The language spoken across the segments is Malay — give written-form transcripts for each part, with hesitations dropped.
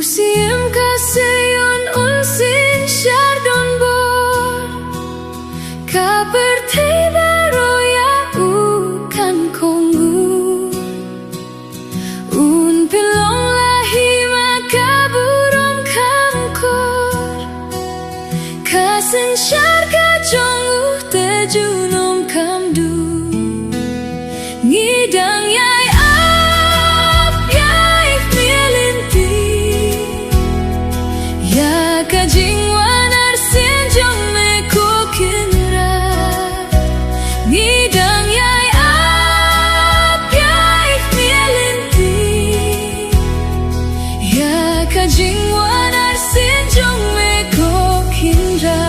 Museum kasayon unsin syardon bor Kaperti baroya ukan kongu Un pilong lahi makaburom kamkor Kasen syarga jongu tejunom kamdu Ngidang yai ap yai milinti Ya kajing wanar sinjong me kukinra Ngidang yai ap yai milinti Ya kajing wanar sinjong me kukinra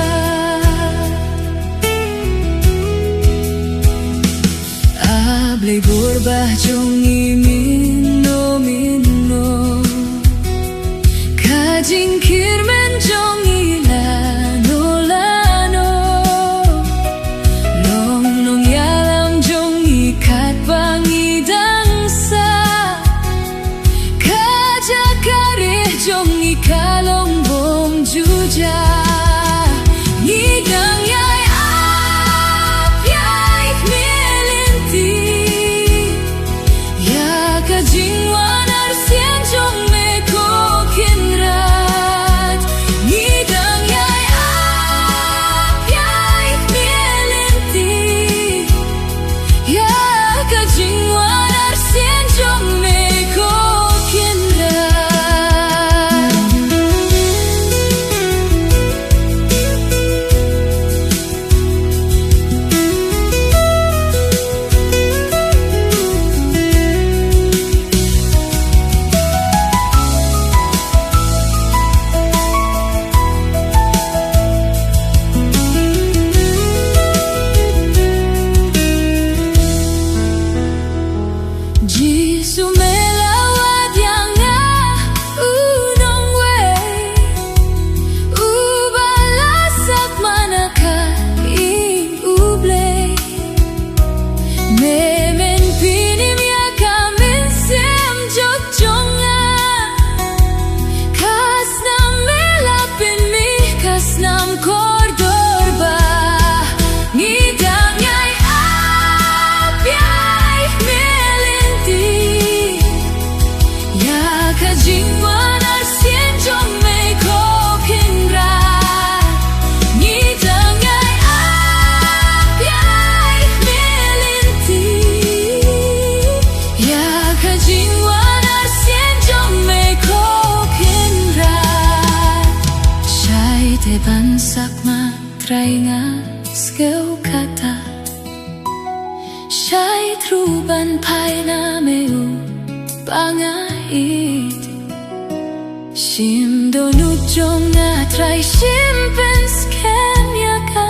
Ablay burbah jongi minno Kajingkir menjongi lano Long yalam jongi kat bangi dangsa Kajakareh jongi kalong bom juja Ngidang yai ap yai milinti Ya kajing wanar sianjong me kokinrat Ngidang yai ap yai milinti Ya kajing wanar sianjong me Jisu melawat yang unong way Ubalasak manakah ublay Memen pinim ya kamin sem jokjonga Kasnam melapin mi kasnam kordor ba Ngidang yai ap yai milinti Ya kajing wanar sianjong me kokinrat Ngidang yai ap yai milinti Ya kajing wanar sianjong me kokinrat Syai te bansak matrainga skeu kata Syai truban pai na meu pangait Shim donuk jong na trai shim pen sken ya ka